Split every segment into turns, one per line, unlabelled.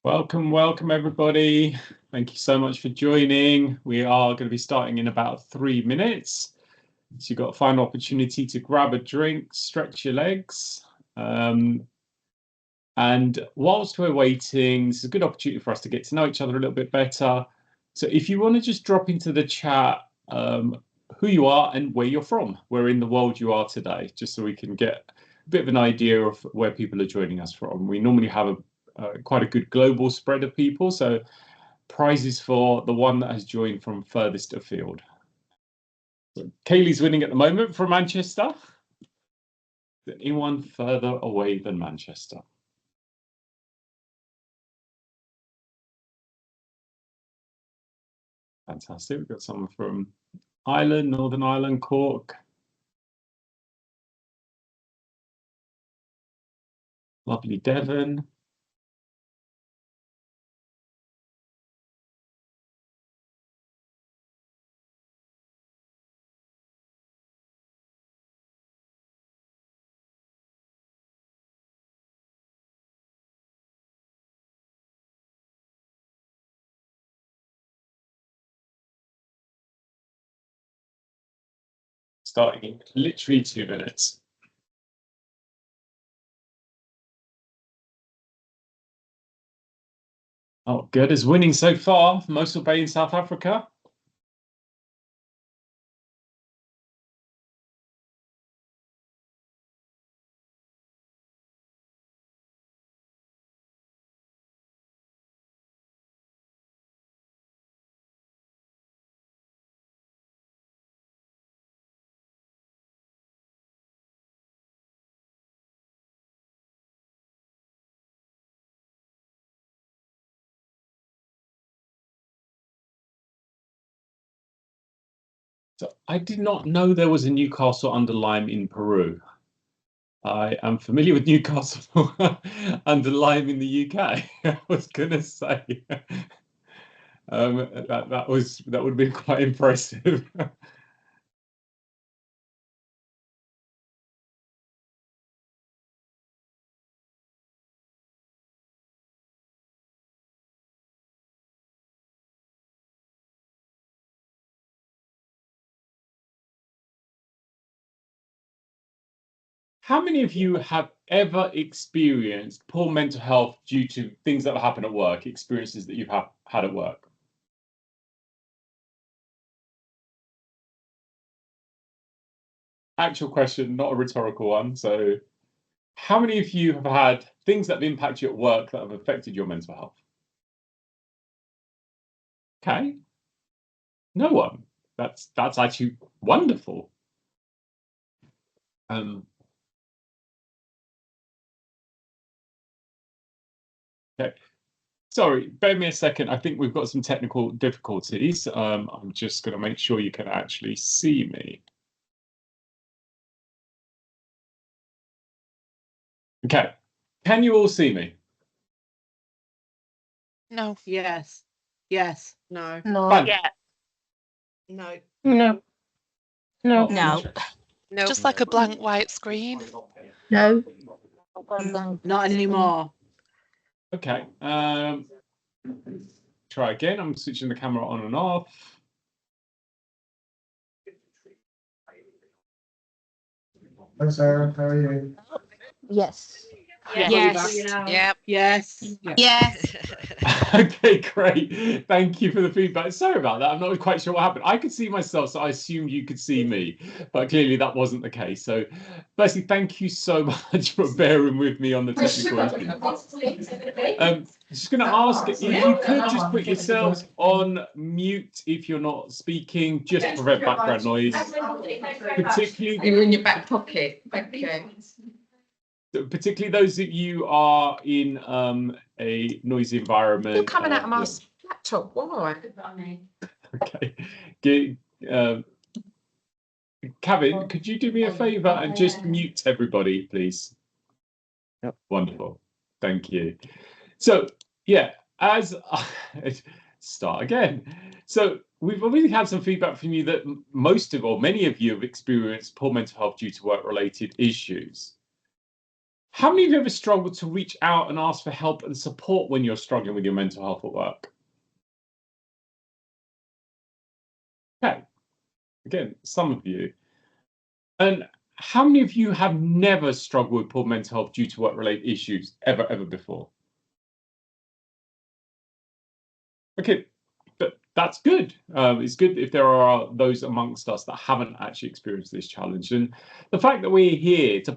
Welcome everybody. Thank you so much for joining. We are going to be starting in about 3 minutes. So you've got a final opportunity to grab a drink, stretch your legs. And whilst we're waiting, this is a good opportunity for us to get to know each other a little bit better. So if you want to just drop into the chat who you are and where you're from, where in the world you are today, just so we can get a bit of an idea of where people are joining us from. We normally have quite a good global spread of people, so prizes for the one that has joined from furthest afield. So Kaylee's winning at the moment from Manchester. Is anyone further away than Manchester? Fantastic. We've got someone from Ireland, Northern Ireland, Cork. Lovely Devon. Starting in literally 2 minutes. Oh, good as winning so far. Mosul Bay in South Africa. So I did not know there was a Newcastle under Lyme in Peru. I am familiar with Newcastle under Lyme in the UK. I was gonna say that would have been quite impressive. How many of you have ever experienced poor mental health due to things that happen at work, experiences that you've had at work? Actual question, not a rhetorical one. So, how many of you have had things that have impacted you at work that have affected your mental health? Okay. No one. That's actually wonderful. Okay. Sorry, bear me a second. I think we've got some technical difficulties. I'm just going to make sure you can actually see me. Okay. Can you all see me?
No.
Yes. Yes. No.
No.
Fine.
Yeah.
No.
No. No.
No.
No. Just like a blank white screen.
No. Not anymore.
Okay. Try again. I'm switching the camera on and off.
Hi Sarah, how are you?
Yes.
Yes.
Yep.
Yes.
Yes.
Okay, great. Thank you for the feedback. Sorry about that. I'm not quite sure what happened. I could see myself, so I assumed you could see me, but clearly that wasn't the case. So, firstly, thank you so much for bearing with me on the technical issues. Just going to ask if you could just put yourselves on mute if you're not speaking, just to prevent background noise. Particularly,
You're in your back pocket. Thank you.
Particularly those of you are in a noisy environment.
You're coming out of my laptop. Why?
Okay. Kevin, could you do me a favour and just mute everybody, please? Yep. Wonderful. Thank you. So, yeah, as start again. So we've obviously had some feedback from you that most of or many of you have experienced poor mental health due to work-related issues. How many of you ever struggled to reach out and ask for help and support when you're struggling with your mental health at work? Okay, again, some of you. And how many of you have never struggled with poor mental health due to work-related issues ever before? Okay, but that's good. It's good if there are those amongst us that haven't actually experienced this challenge. And the fact that we're here to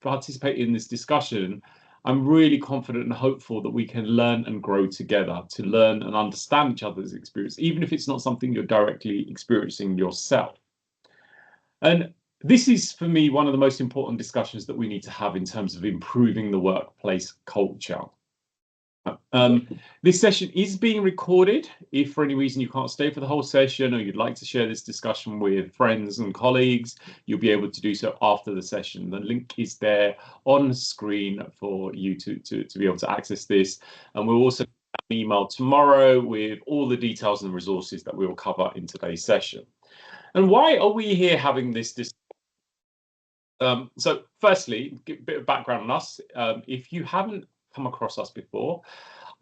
participate in this discussion, I'm really confident and hopeful that we can learn and grow together, to learn and understand each other's experience, even if it's not something you're directly experiencing yourself. And this is, for me, one of the most important discussions that we need to have in terms of improving the workplace culture. This session is being recorded. If for any reason you can't stay for the whole session, or you'd like to share this discussion with friends and colleagues, you'll be able to do so after the session. The link is there on screen for you to be able to access this. And we'll also have an email tomorrow with all the details and resources that we will cover in today's session. And why are we here having this discussion? So firstly, a bit of background on us. If you haven't come across us before,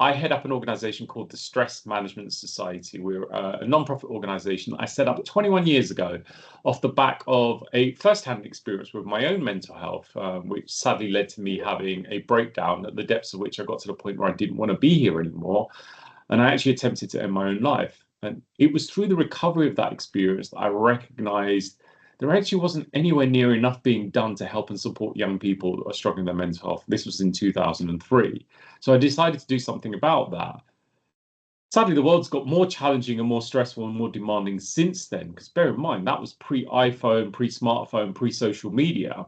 I head up an organization called the Stress Management Society. We're a non-profit organization I set up 21 years ago off the back of a first-hand experience with my own mental health, which sadly led to me having a breakdown, at the depths of which I got to the point where I didn't want to be here anymore. And I actually attempted to end my own life. And it was through the recovery of that experience that I recognized there actually wasn't anywhere near enough being done to help and support young people that are struggling with their mental health. This was in 2003. So I decided to do something about that. Sadly, the world's got more challenging and more stressful and more demanding since then, because bear in mind, that was pre-iPhone, pre-smartphone, pre-social media.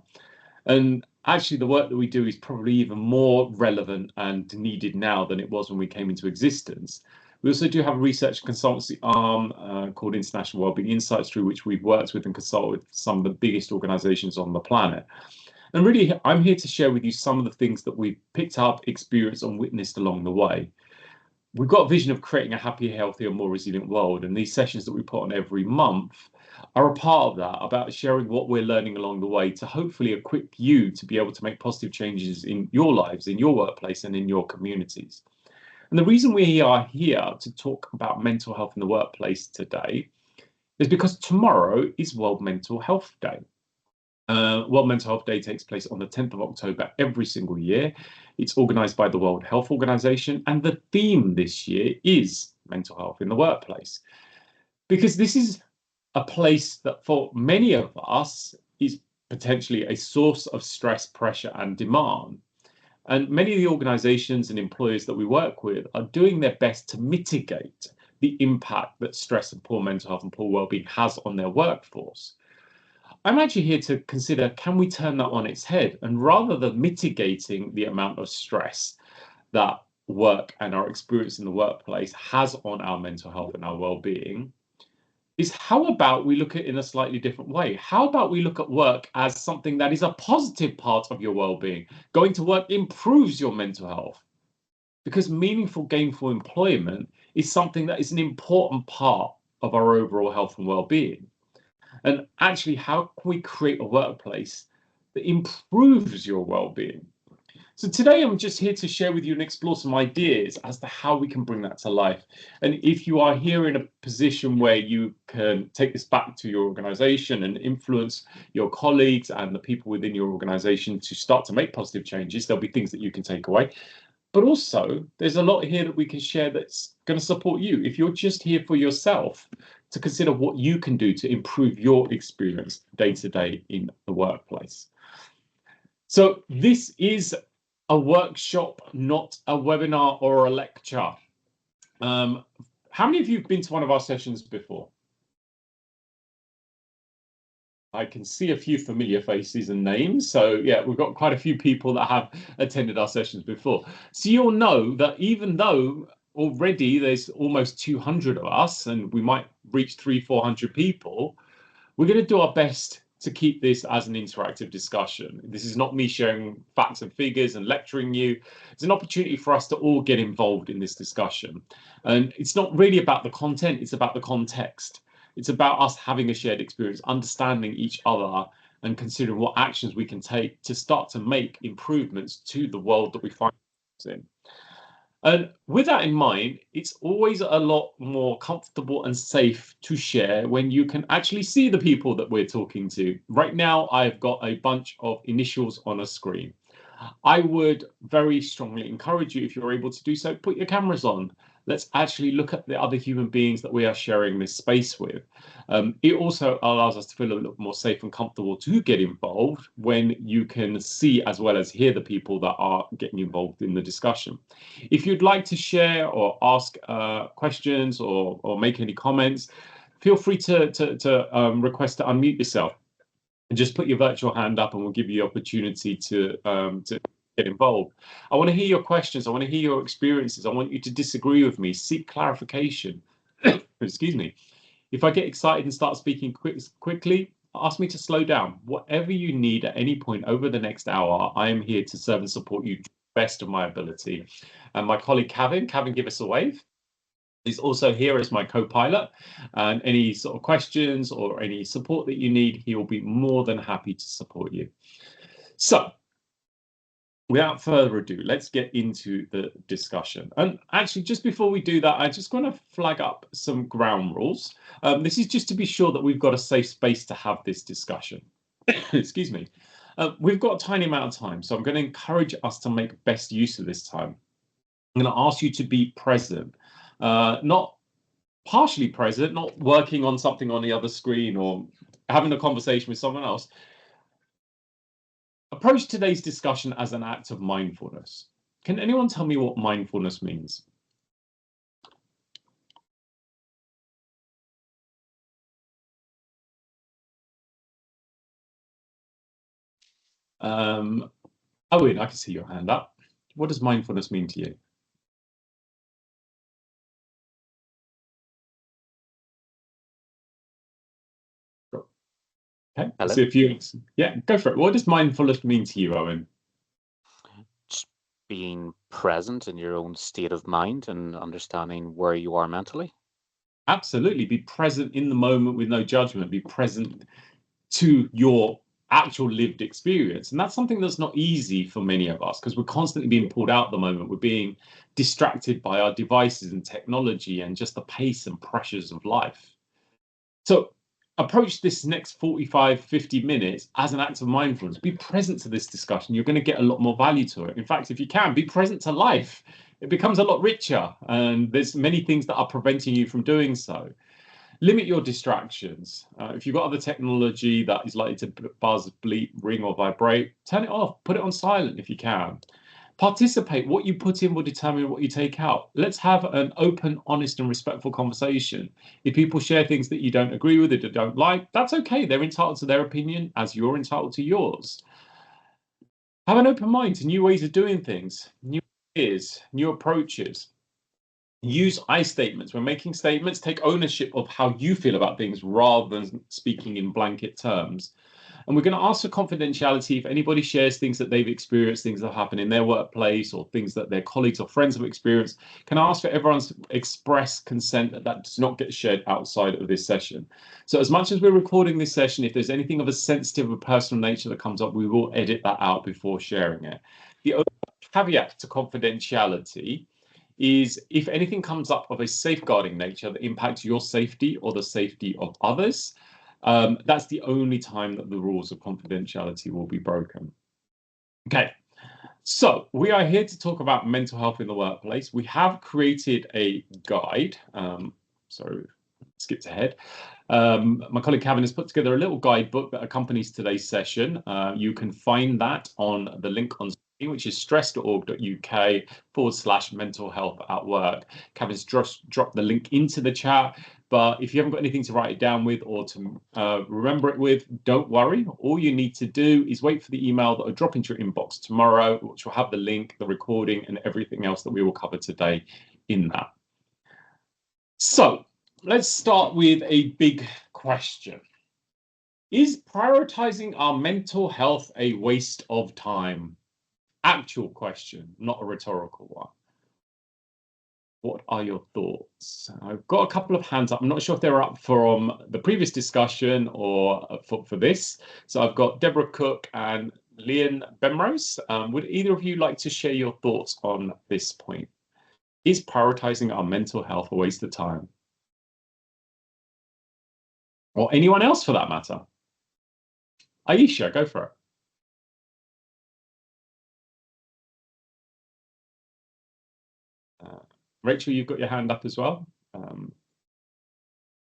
And actually, the work that we do is probably even more relevant and needed now than it was when we came into existence. We also do have a research consultancy arm called International Wellbeing Insights, through which we've worked with and consulted with some of the biggest organizations on the planet. And really, I'm here to share with you some of the things that we've picked up, experienced, and witnessed along the way. We've got a vision of creating a happier, healthier, more resilient world. And these sessions that we put on every month are a part of that, about sharing what we're learning along the way to hopefully equip you to be able to make positive changes in your lives, in your workplace, and in your communities. And the reason we are here to talk about mental health in the workplace today is because tomorrow is World Mental Health Day. World Mental Health Day takes place on the 10th of October every single year. It's organised by the World Health Organization, and the theme this year is mental health in the workplace. Because this is a place that for many of us is potentially a source of stress, pressure, and demand. And many of the organizations and employers that we work with are doing their best to mitigate the impact that stress and poor mental health and poor well-being has on their workforce. I'm actually here to consider, can we turn that on its head? And rather than mitigating the amount of stress that work and our experience in the workplace has on our mental health and our well-being, is how about we look at it in a slightly different way? How about we look at work as something that is a positive part of your well-being? Going to work improves your mental health, because meaningful, gainful employment is something that is an important part of our overall health and well-being. And actually, how can we create a workplace that improves your well-being? So today I'm just here to share with you and explore some ideas as to how we can bring that to life. And if you are here in a position where you can take this back to your organization and influence your colleagues and the people within your organization to start to make positive changes, there'll be things that you can take away. But also, there's a lot here that we can share that's going to support you. If you're just here for yourself, to consider what you can do to improve your experience day to day in the workplace. So this is a workshop, not a webinar or a lecture. How many of you have been to one of our sessions before? I can see a few familiar faces and names. So yeah, we've got quite a few people that have attended our sessions before. So you'll know that even though already there's almost 200 of us and we might reach 300-400 people, we're going to do our best to keep this as an interactive discussion. This is not me sharing facts and figures and lecturing you. It's an opportunity for us to all get involved in this discussion. And it's not really about the content, it's about the context. It's about us having a shared experience, understanding each other, and considering what actions we can take to start to make improvements to the world that we find ourselves in. And with that in mind, it's always a lot more comfortable and safe to share when you can actually see the people that we're talking to. Right now, I've got a bunch of initials on a screen. I would very strongly encourage you, if you're able to do so, put your cameras on. Let's actually look at the other human beings that we are sharing this space with. It also allows us to feel a little more safe and comfortable to get involved when you can see as well as hear the people that are getting involved in the discussion. If you'd like to share or ask questions or make any comments, feel free to request to unmute yourself. And just put your virtual hand up and we'll give you the opportunity to get involved. I want to hear your questions. I want to hear your experiences. I want you to disagree with me, seek clarification. Excuse me. If I get excited and start speaking quickly, ask me to slow down. Whatever you need at any point over the next hour, I am here to serve and support you to the best of my ability. And my colleague Kevin, give us a wave. He's also here as my co-pilot, and any sort of questions or any support that you need, he will be more than happy to support you. So without further ado, let's get into the discussion. And actually, just before we do that, I just want to flag up some ground rules. This is just to be sure that we've got a safe space to have this discussion. Excuse me. We've got a tiny amount of time, so I'm going to encourage us to make best use of this time. I'm going to ask you to be present. Not partially present, not working on something on the other screen or having a conversation with someone else. Approach today's discussion as an act of mindfulness. Can anyone tell me what mindfulness means? Owen, I can see your hand up. What does mindfulness mean to you? Okay,
Hello.
so if you, yeah, go for it. What does mindfulness mean to you, Owen?
Just being present in your own state of mind and understanding where you are mentally.
Absolutely, be present in the moment with no judgment. Be present to your actual lived experience, and that's something that's not easy for many of us because we're constantly being pulled out at the moment. We're being distracted by our devices and technology and just the pace and pressures of life. So approach this next 45-50 minutes as an act of mindfulness. Be present to this discussion. You're going to get a lot more value to it. In fact, if you can, be present to life. It becomes a lot richer, and there's many things that are preventing you from doing so. Limit your distractions. If you've got other technology that is likely to buzz, bleep, ring, or vibrate, turn it off. Put it on silent if you can. Participate. What you put in will determine what you take out. Let's have an open, honest, and respectful conversation. If people share things that you don't agree with or don't like, that's okay. They're entitled to their opinion as you're entitled to yours. Have an open mind to new ways of doing things, new ideas, new approaches. Use I statements. When making statements, take ownership of how you feel about things rather than speaking in blanket terms. And we're going to ask for confidentiality. If anybody shares things that they've experienced, things that have happened in their workplace or things that their colleagues or friends have experienced, can I ask for everyone's express consent that that does not get shared outside of this session. So as much as we're recording this session, if there's anything of a sensitive or personal nature that comes up, we will edit that out before sharing it. The only caveat to confidentiality is if anything comes up of a safeguarding nature that impacts your safety or the safety of others, that's the only time that the rules of confidentiality will be broken. Okay, so we are here to talk about mental health in the workplace. We have created a guide. Sorry, skipped ahead. My colleague Kevin has put together a little guidebook that accompanies today's session. You can find that on the link on screen, which is stress.org.uk/mental health at work. Kevin's just dropped the link into the chat. But if you haven't got anything to write it down with or to remember it with, don't worry. All you need to do is wait for the email that will drop into your inbox tomorrow, which will have the link, the recording, and everything else that we will cover today in that. So let's start with a big question. Is prioritizing our mental health a waste of time? Actual question, not a rhetorical one. What are your thoughts? I've got a couple of hands up. I'm not sure if they're up from the previous discussion or for this. So I've got Deborah Cook and Leon Bemrose. Would either of you like to share your thoughts on this point? Is prioritizing our mental health a waste of time? Or anyone else for that matter? Aisha, go for it. Rachel, you've got your hand up as well.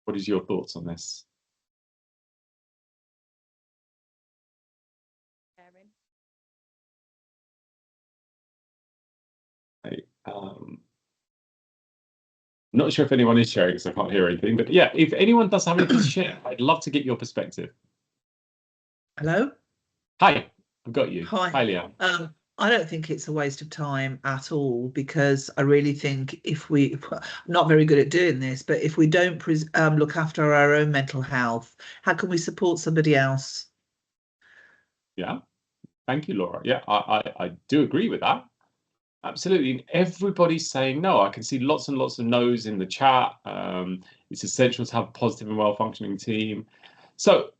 What is your thoughts on this? Not sure if anyone is sharing because I can't hear anything, but yeah, if anyone does have anything to share, I'd love to get your perspective.
Hello?
Hi, I've got you.
Hi,
Leanne.
I don't think it's a waste of time at all, because I really think I'm not very good at doing this, but if we don't look after our own mental health, how can we support somebody else?
Yeah, thank you, Laura. Yeah, I do agree with that. Absolutely. And everybody's saying no. I can see lots and lots of no's in the chat. It's essential to have a positive and well-functioning team. So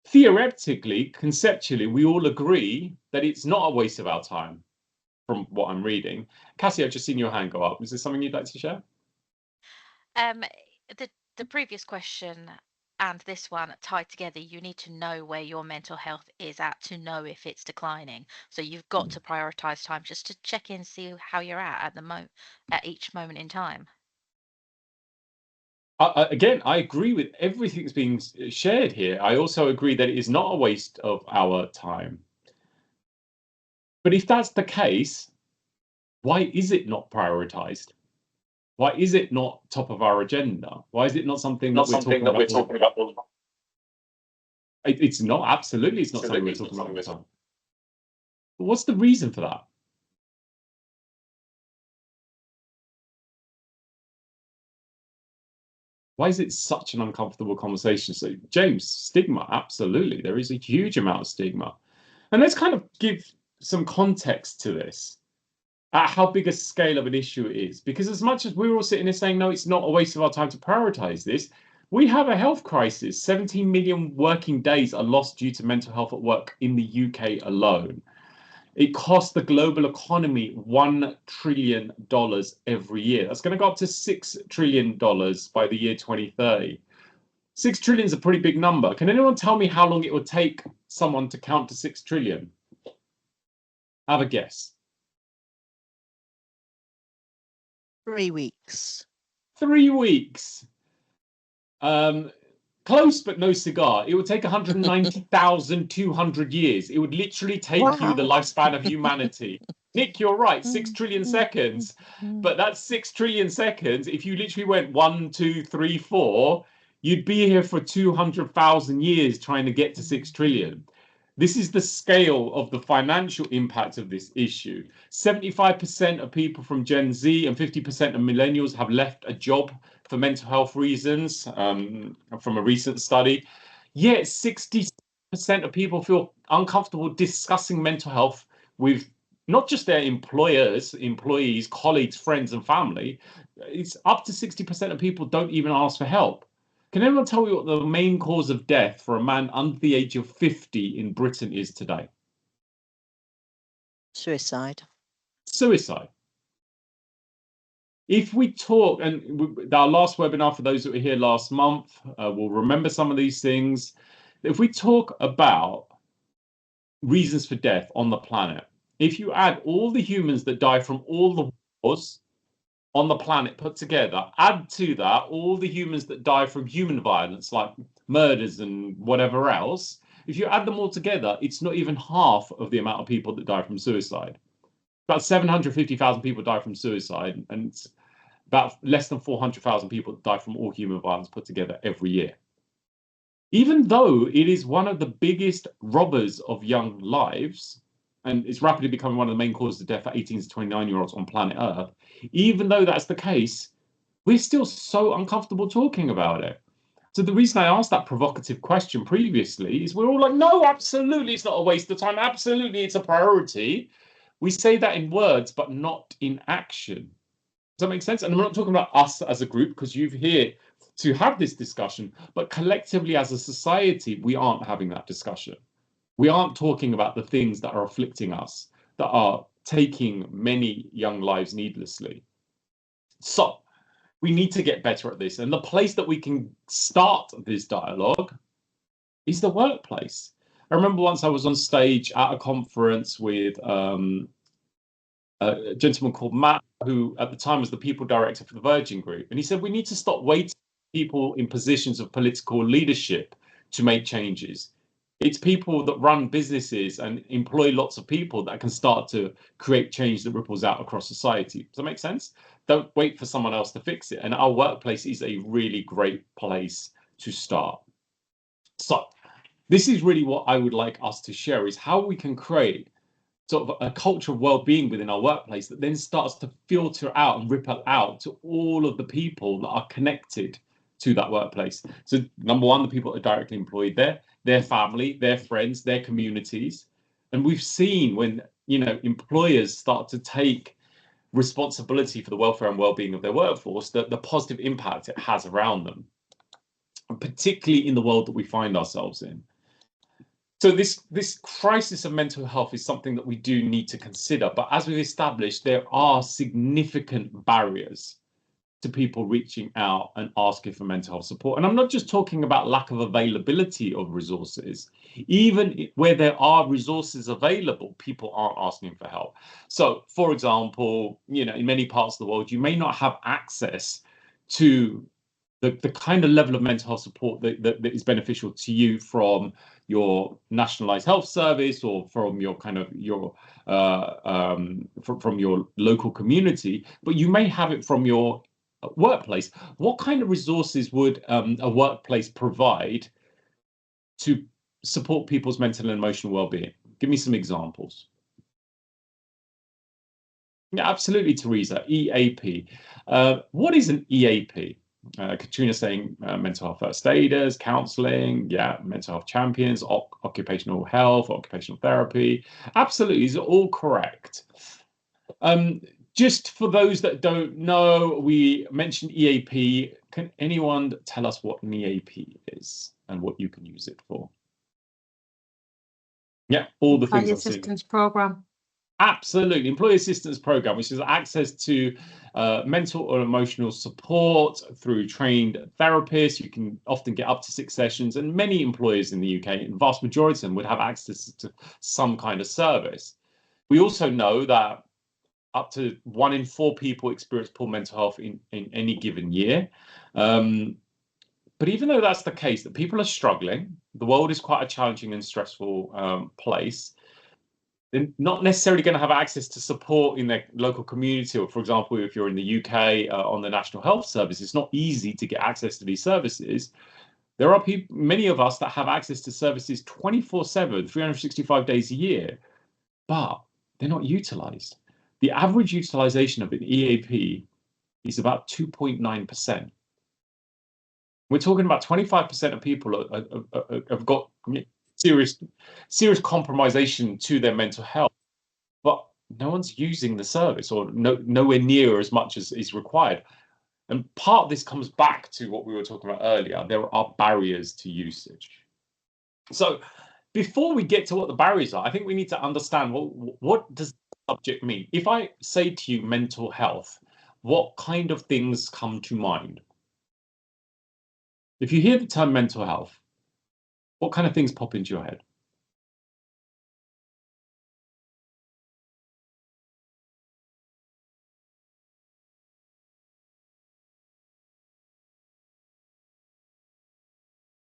theoretically, conceptually, we all agree that it's not a waste of our time from what I'm reading. Cassie, I've just seen your hand go up. Is there something you'd like to share?
The previous question and this one tied together. You need to know where your mental health is at to know if it's declining. So you've got to prioritize time just to check in, see how you're at each moment in time.
Again, I agree with everything that's being shared here. I also agree that it is not a waste of our time. But if that's the case, why is it not prioritized? Why is it not top of our agenda? Why is it not something that we're talking about? It's not. Absolutely, it's not something we're talking about all the time. But what's the reason for that? Why is it such an uncomfortable conversation? So, James, stigma, absolutely. There is a huge amount of stigma. And let's kind of give some context to this, at how big a scale of an issue it is. Because as much as we're all sitting here saying, no, it's not a waste of our time to prioritize this, we have a health crisis. 17 million working days are lost due to mental health at work in the UK alone. It costs the global economy $1 trillion every year. That's going to go up to $6 trillion by the year 2030. 6 trillion is a pretty big number. Can anyone tell me how long it would take someone to count to 6 trillion? Have a guess.
3 weeks.
3 weeks. Close, but no cigar. It would take 190,200 years. It would literally take you the lifespan of humanity. Nick, you're right, 6 trillion seconds. But that's 6 trillion seconds. If you literally went 1, 2, 3, 4, you'd be here for 200,000 years trying to get to 6 trillion. This is the scale of the financial impact of this issue. 75% of people from Gen Z and 50% of millennials have left a job for mental health reasons, from a recent study. Yet 60% of people feel uncomfortable discussing mental health with not just their employers, employees, colleagues, friends, and family. It's up to 60% of people don't even ask for help. Can anyone tell me what the main cause of death for a man under the age of 50 in Britain is today?
Suicide.
Suicide. If we talk, and our last webinar, for those that were here last month, will remember some of these things. If we talk about reasons for death on the planet, if you add all the humans that die from all the wars on the planet put together, add to that all the humans that die from human violence, like murders and whatever else, if you add them all together, it's not even half of the amount of people that die from suicide. About 750,000 people die from suicide, and it's about less than 400,000 people that die from all human violence put together every year. Even though it is one of the biggest robbers of young lives, and it's rapidly becoming one of the main causes of death for 18 to 29-year-olds on planet Earth, even though that's the case, we're still so uncomfortable talking about it. So the reason I asked that provocative question previously is we're all like, no, absolutely, it's not a waste of time. Absolutely, it's a priority. We say that in words, but not in action. Does that make sense? And I'm not talking about us as a group, because you're here to have this discussion, but collectively as a society, we aren't having that discussion. We aren't talking about the things that are afflicting us, that are taking many young lives needlessly. So we need to get better at this. And the place that we can start this dialogue is the workplace. I remember once I was on stage at a conference with a gentleman called Matt, who at the time was the people director for the Virgin Group. And he said, we need to stop waiting for people in positions of political leadership to make changes. It's people that run businesses and employ lots of people that can start to create change that ripples out across society. Does that make sense? Don't wait for someone else to fix it. And our workplace is a really great place to start. So this is really what I would like us to share, is how we can create sort of a culture of well-being within our workplace that then starts to filter out and ripple out to all of the people that are connected to that workplace. So number one, the people that are directly employed there, their family, their friends, their communities. And we've seen when, employers start to take responsibility for the welfare and well-being of their workforce, that the positive impact it has around them, and particularly in the world that we find ourselves in. So this crisis of mental health is something that we do need to consider. But as we've established, there are significant barriers to people reaching out and asking for mental health support. And I'm not just talking about lack of availability of resources. Even where there are resources available, people aren't asking for help. So, for example, in many parts of the world, you may not have access to the kind of level of mental health support that is beneficial to you from your nationalized health service or from your from your local community, but you may have it from your workplace. What kind of resources would a workplace provide to support people's mental and emotional well-being? Give me some examples. Yeah, absolutely, Teresa. EAP. What is an EAP? Katrina saying mental health first aiders, counselling, mental health champions, occupational health, occupational therapy. Absolutely, these are all correct. Just for those that don't know, we mentioned EAP. Can anyone tell us what an EAP is and what you can use it for? Yeah, all the things.
Employee assistance program.
Absolutely, employee assistance program, which is access to mental or emotional support through trained therapists. You can often get up to 6 sessions, and many employers in the UK, and the vast majority of them, would have access to some kind of service. We also know that up to 1 in 4 people experience poor mental health in any given year. But even though that's the case, that people are struggling, the world is quite a challenging and stressful place. They're not necessarily going to have access to support in their local community, or, for example, if you're in the UK on the National Health Service, it's not easy to get access to these services. There are many of us that have access to services 24/7, 365 days a year, but they're not utilised. The average utilisation of an EAP is about 2.9%. We're talking about 25% of people have got serious compromisation to their mental health, but no one's using the service, or nowhere near as much as is required. And part of this comes back to what we were talking about earlier. There are barriers to usage. So before we get to what the barriers are, I think we need to understand what does the subject mean. If I say to you mental health, what kind of things come to mind? If you hear the term mental health, what kind of things pop into your head?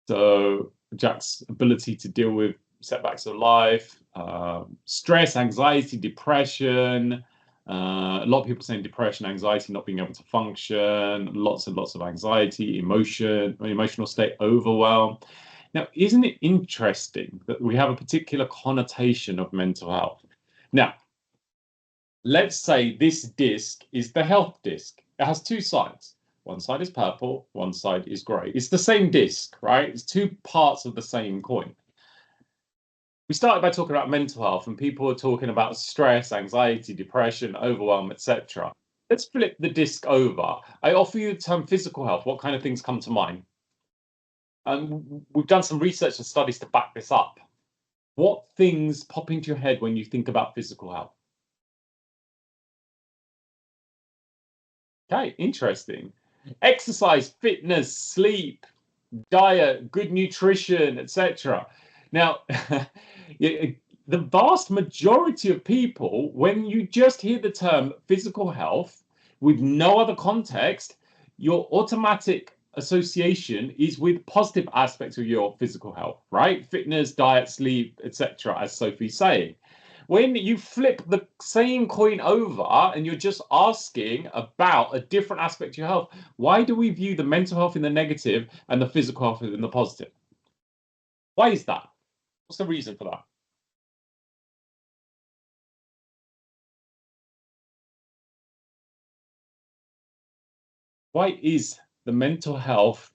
So Jack's ability to deal with setbacks of life, stress, anxiety, depression. A lot of people saying depression, anxiety, not being able to function, lots and lots of anxiety, emotional state, overwhelm. Now, isn't it interesting that we have a particular connotation of mental health? Now, let's say this disc is the health disc. It has 2 sides. One side is purple, one side is grey. It's the same disc, right? It's 2 parts of the same coin. We started by talking about mental health, and people were talking about stress, anxiety, depression, overwhelm, etc. let's flip the disc over. I offer you the term physical health. What kind of things come to mind? We've done some research and studies to back this up. What things pop into your head when you think about physical health? Okay, interesting. Exercise, fitness, sleep, diet, good nutrition, etc. Now, the vast majority of people, when you just hear the term physical health with no other context, your automatic association is with positive aspects of your physical health, right? Fitness, diet, sleep, etc., as Sophie's saying. When you flip the same coin over and you're just asking about a different aspect of your health, why do we view the mental health in the negative and the physical health in the positive? Why is that? What's the reason for that? Why is the mental health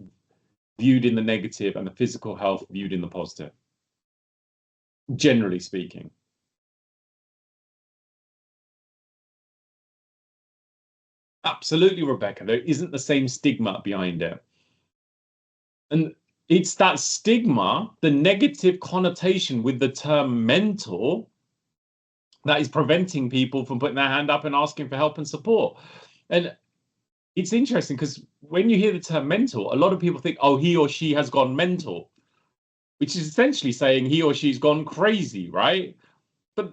viewed in the negative and the physical health viewed in the positive? Generally speaking. Absolutely, Rebecca. There isn't the same stigma behind it. And it's that stigma, the negative connotation with the term mental, that is preventing people from putting their hand up and asking for help and support. And it's interesting because when you hear the term mental, a lot of people think, oh, he or she has gone mental, which is essentially saying he or she's gone crazy, right? But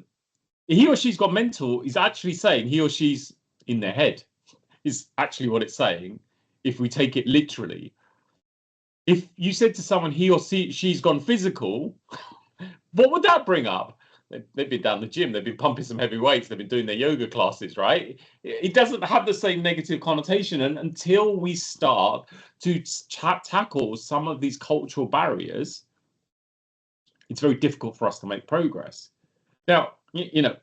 he or she's gone mental is actually saying he or she's in their head, is actually what it's saying, if we take it literally. If you said to someone he or she's gone physical, what would that bring up? They've been down the gym, they've been pumping some heavy weights, they've been doing their yoga classes, right? It doesn't have the same negative connotation. And until we start to tackle some of these cultural barriers, it's very difficult for us to make progress. Now, you know,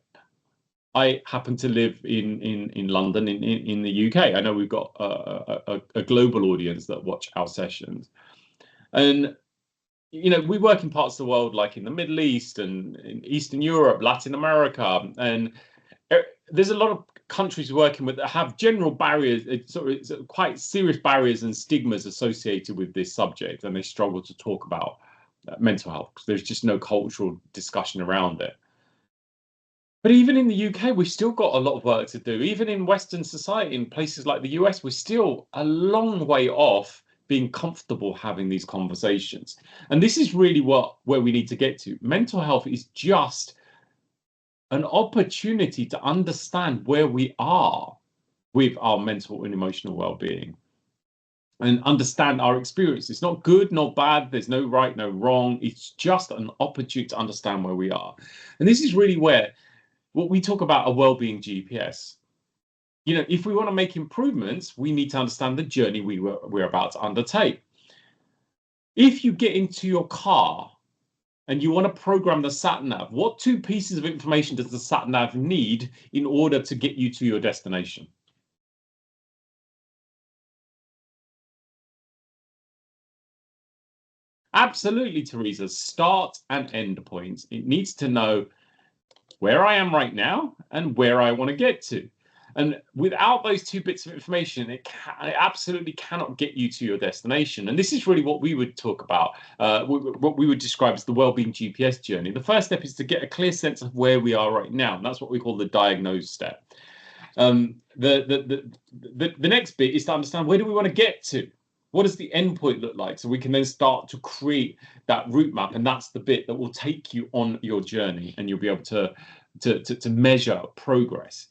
I happen to live in London, in the UK. I know we've got a global audience that watch our sessions. And you know, we work in parts of the world like in the Middle East and in Eastern Europe, Latin America, and there's a lot of countries we're working with that have general barriers, it's quite serious barriers and stigmas associated with this subject, and they struggle to talk about mental health because there's just no cultural discussion around it. But even in the UK, we've still got a lot of work to do. Even in Western society, in places like the US, we're still a long way off being comfortable having these conversations. And this is really where we need to get to. Mental health is just an opportunity to understand where we are with our mental and emotional well-being and understand our experience. It's not good, not bad. There's no right, no wrong. It's just an opportunity to understand where we are. And this is really where what we talk about a well-being GPS. You know, if we want to make improvements, we need to understand the journey we're about to undertake. If you get into your car and you want to program the sat nav, what two pieces of information does the sat nav need in order to get you to your destination? Absolutely, Teresa. Start and end points. It needs to know where I am right now and where I want to get to. And without those two bits of information, it absolutely cannot get you to your destination. And this is really what we would talk about, what we would describe as the wellbeing GPS journey. The first step is to get a clear sense of where we are right now. And that's what we call the diagnose step. The next bit is to understand, where do we want to get to? What does the end point look like? So we can then start to create that route map. And that's the bit that will take you on your journey, and you'll be able to measure progress.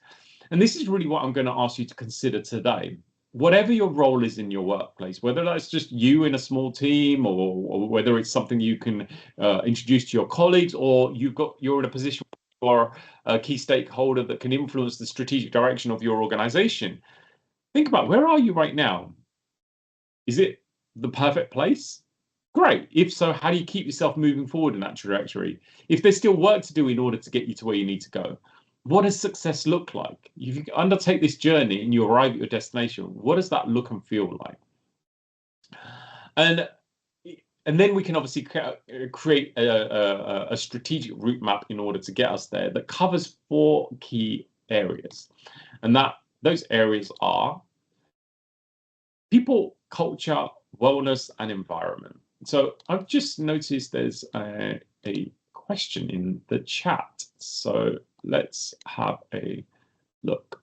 And this is really what I'm going to ask you to consider today. Whatever your role is in your workplace, whether that's just you in a small team, or whether it's something you can introduce to your colleagues, or you're in a position or a key stakeholder that can influence the strategic direction of your organization. Think about, where are you right now? Is it the perfect place? Great. If so, how do you keep yourself moving forward in that trajectory? If there's still work to do in order to get you to where you need to go, what does success look like? If you undertake this journey and you arrive at your destination, what does that look and feel like? And then we can obviously create a strategic route map in order to get us there that covers 4 key areas. And that those areas are people, culture, wellness, and environment. So I've just noticed there's a question in the chat. So let's have a look.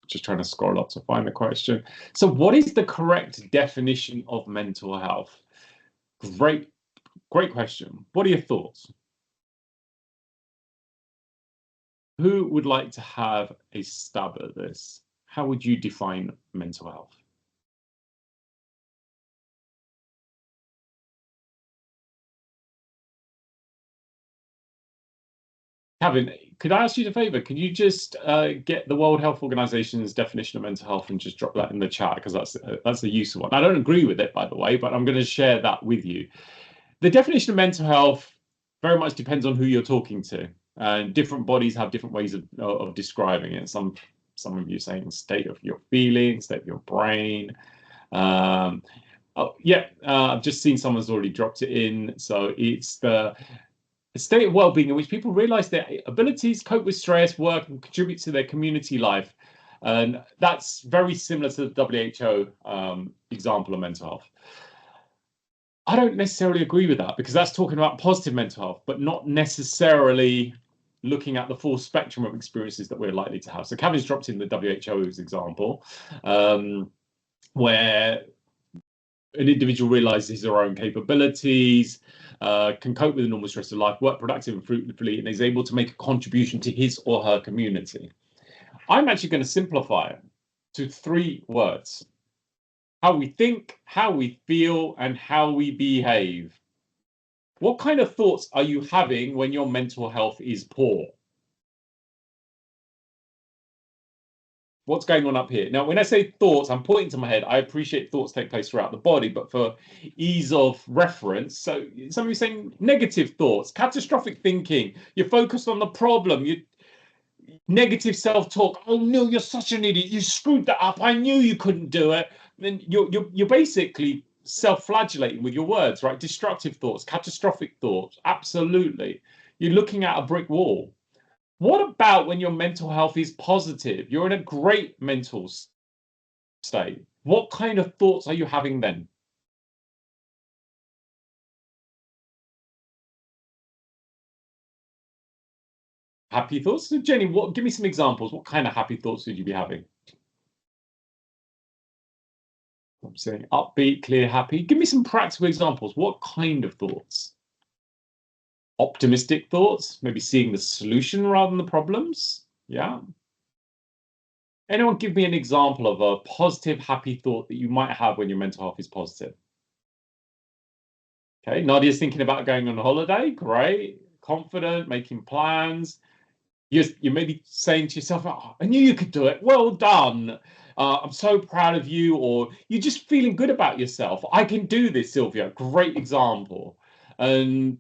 Just trying to scroll up to find the question. So what is the correct definition of mental health? Great question. What are your thoughts? Who would like to have a stab at this? How would you define mental health? Kevin, could I ask you a favor? Could you just get the World Health Organization's definition of mental health and just drop that in the chat, because that's a useful one. I don't agree with it, by the way, but I'm going to share that with you. The definition of mental health very much depends on who you're talking to, and different bodies have different ways of describing it. Some of you saying state of your feelings, state of your brain. I've just seen someone's already dropped it in. So it's the state of well-being in which people realize their abilities, cope with stress, work, and contribute to their community life. And that's very similar to the WHO example of mental health. I don't necessarily agree with that, because that's talking about positive mental health, but not necessarily looking at the full spectrum of experiences that we're likely to have. So Kevin's dropped in the WHO's example, where an individual realizes their own capabilities, can cope with the normal stress of life, work productive and fruitfully, and is able to make a contribution to his or her community. I'm actually going to simplify it to 3 words: how we think, how we feel, and how we behave. What kind of thoughts are you having when your mental health is poor? What's going on up here? Now, when I say thoughts, I'm pointing to my head. I appreciate thoughts take place throughout the body, but for ease of reference, so some of you saying negative thoughts, catastrophic thinking, you're focused on the problem, you negative self-talk. Oh no, you're such an idiot, you screwed that up, I knew you couldn't do it. Then you're basically self-flagellating with your words, right? Destructive thoughts, catastrophic thoughts, absolutely. You're looking at a brick wall. What about when your mental health is positive? You're in a great mental state. What kind of thoughts are you having then? Happy thoughts? So Jenny, give me some examples. What kind of happy thoughts would you be having? I'm saying upbeat, clear, happy. Give me some practical examples. What kind of thoughts? Optimistic thoughts, maybe seeing the solution rather than the problems. Yeah. Anyone give me an example of a positive, happy thought that you might have when your mental health is positive? Okay, Nadia's thinking about going on holiday. Great. Confident, making plans. You're maybe saying to yourself, oh, I knew you could do it. Well done. I'm so proud of you. Or you're just feeling good about yourself. I can do this, Sylvia. Great example. And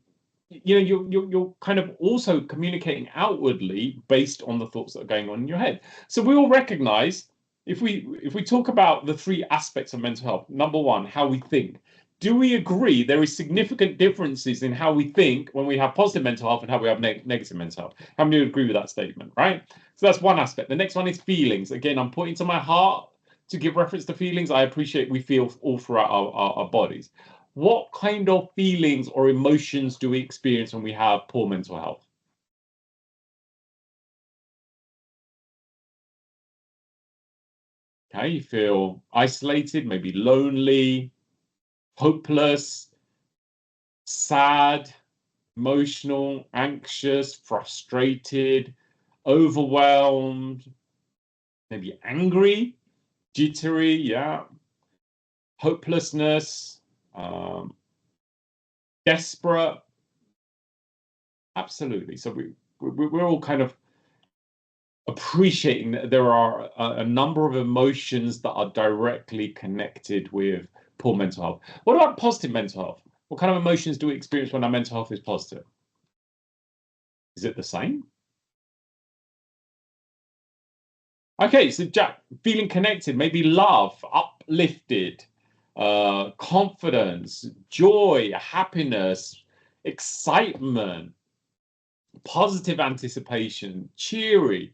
you know, you're kind of also communicating outwardly based on the thoughts that are going on in your head. So we all recognize, if we talk about the 3 aspects of mental health, number 1, how we think. Do we agree there is significant differences in how we think when we have positive mental health and how we have negative mental health? How many agree with that statement, right? So that's one aspect. The next one is feelings. Again, I'm pointing to my heart to give reference to feelings. I appreciate we feel all throughout our bodies. What kind of feelings or emotions do we experience when we have poor mental health? Okay, you feel isolated, maybe lonely, hopeless, sad, emotional, anxious, frustrated, overwhelmed, maybe angry, jittery, yeah, hopelessness, desperate. Absolutely. So we're all kind of appreciating that there are a number of emotions that are directly connected with poor mental health. What about positive mental health? What kind of emotions do we experience when our mental health is positive? Is it the same? Okay, so Jack, feeling connected, maybe love, uplifted, confidence, joy, happiness, excitement, positive anticipation, cheery.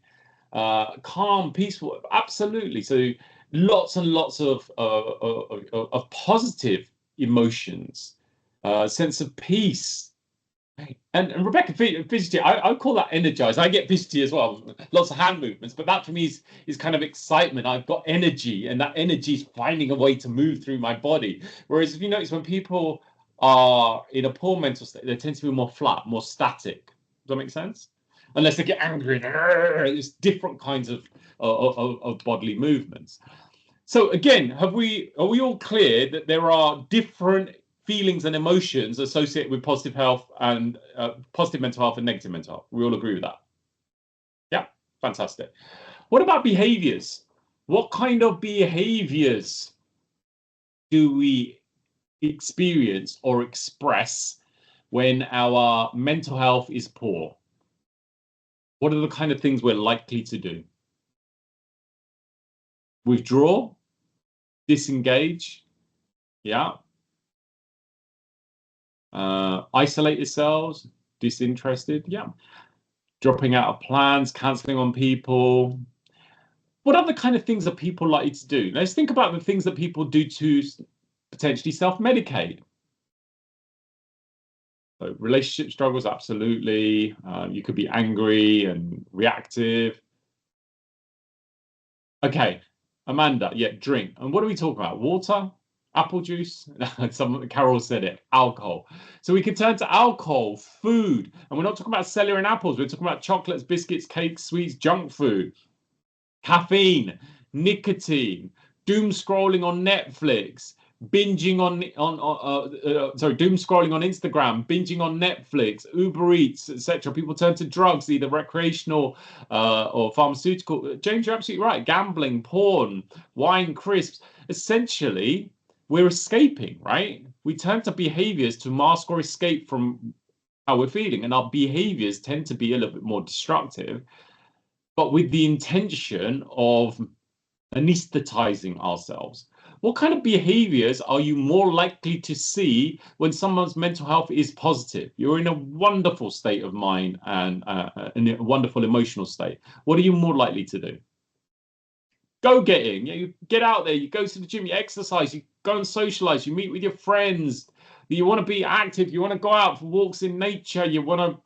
calm, peaceful, absolutely. So lots and lots of positive emotions, sense of peace. And Rebecca, fidgety, I call that energized. I get fidgety as well, lots of hand movements, but that for me is kind of excitement. I've got energy, and that energy is finding a way to move through my body. Whereas if you notice, when people are in a poor mental state, they tend to be more flat, more static. Does that make sense? Unless they get angry, there's different kinds of bodily movements. So again, are we all clear that there are different feelings and emotions associated with positive health and positive mental health and negative mental health? We all agree with that? Yeah, fantastic. What about behaviors? What kind of behaviors do we experience or express when our mental health is poor? What are the kind of things we're likely to do? Withdraw, disengage, yeah. Isolate yourselves, disinterested, yeah. Dropping out of plans, cancelling on people. What other kind of things are people likely to do? Let's think about the things that people do to potentially self-medicate. So relationship struggles, absolutely. You could be angry and reactive. Okay, Amanda, yeah, drink. And what are we talking about? Water? Apple juice? Carol said it. Alcohol. So we can turn to alcohol, food. And we're not talking about celery and apples. We're talking about chocolates, biscuits, cakes, sweets, junk food, caffeine, nicotine, doom scrolling on Netflix, binging on doom scrolling on Instagram, binging on Netflix, Uber Eats, etc. People turn to drugs, either recreational or pharmaceutical. James, you're absolutely right. Gambling, porn, wine, crisps. Essentially, we're escaping, right? We turn to behaviors to mask or escape from how we're feeling, and our behaviors tend to be a little bit more destructive, but with the intention of anesthetizing ourselves. What kind of behaviors are you more likely to see when someone's mental health is positive? You're in a wonderful state of mind and in a wonderful emotional state. What are you more likely to do? Go getting. You get out there, you go to the gym, you exercise, you go and socialize, you meet with your friends. You want to be active, you want to go out for walks in nature, you want to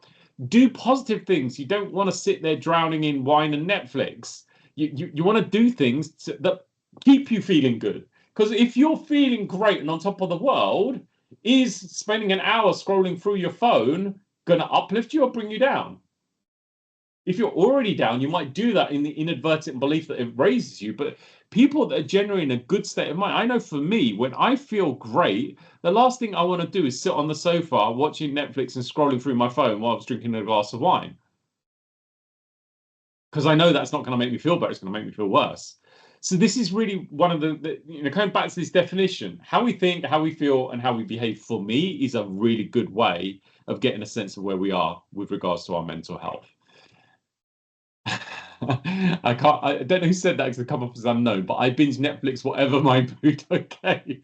do positive things. You don't want to sit there drowning in wine and Netflix. You want to do things that keep you feeling good. Because if you're feeling great and on top of the world, is spending an hour scrolling through your phone going to uplift you or bring you down? If you're already down, you might do that in the inadvertent belief that it raises you. But people that are generally in a good state of mind, I know for me, when I feel great, the last thing I want to do is sit on the sofa watching Netflix and scrolling through my phone while I was drinking a glass of wine. Because I know that's not going to make me feel better, it's going to make me feel worse. So this is really one of the coming back to this definition, how we think, how we feel, and how we behave, for me, is a really good way of getting a sense of where we are with regards to our mental health. I don't know who said that because the come up as unknown, but I binge Netflix whatever my mood. Okay,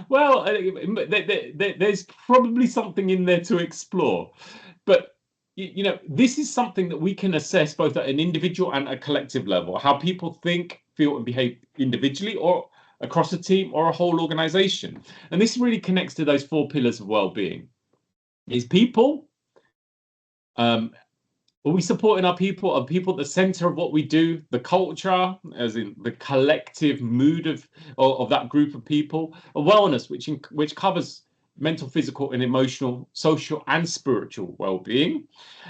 well, there's probably something in there to explore, but this is something that we can assess both at an individual and a collective level, how people think, feel, and behave individually or across a team or a whole organization. And this really connects to those 4 pillars of well-being. Is people, are we supporting our people? Are people at the center of what we do? The culture, as in the collective mood of that group of people. A wellness, which covers mental, physical, and emotional, social, and spiritual well-being,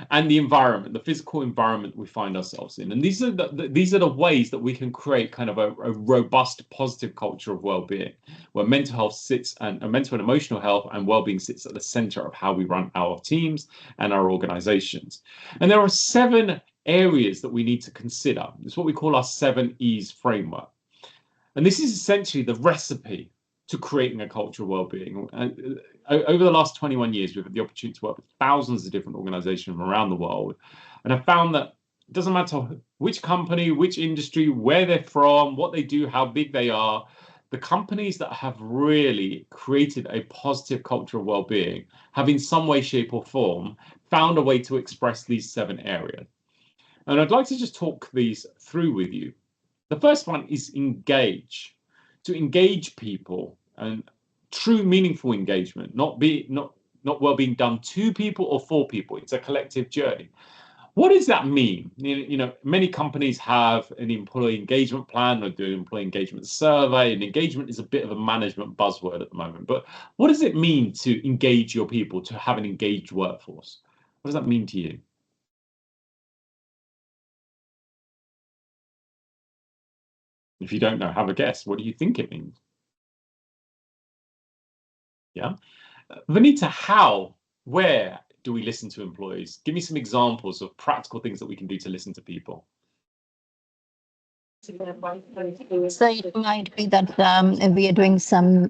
and the environment, the physical environment we find ourselves in. And these are the ways that we can create kind of a robust, positive culture of well-being, where mental health sits, and mental and emotional health and well-being sits at the center of how we run our teams and our organizations. And there are 7 areas that we need to consider. It's what we call our 7 E's framework. And this is essentially the recipe to creating a culture of well-being. Over the last 21 years, we've had the opportunity to work with thousands of different organizations around the world. And I found that it doesn't matter which company, which industry, where they're from, what they do, how big they are, the companies that have really created a positive culture of well-being have in some way, shape, or form found a way to express these 7 areas. And I'd like to just talk these through with you. The first one is engage. To engage people, and true meaningful engagement, not well-being done to people or for people. It's a collective journey. What does that mean? You know, many companies have an employee engagement plan or do an employee engagement survey, and engagement is a bit of a management buzzword at the moment. But what does it mean to engage your people, to have an engaged workforce? What does that mean to you? If you don't know, have a guess. What do you think it means? Yeah. Vanita, how, where do we listen to employees? Give me some examples of practical things that we can do to listen to people.
So it might be that we are doing some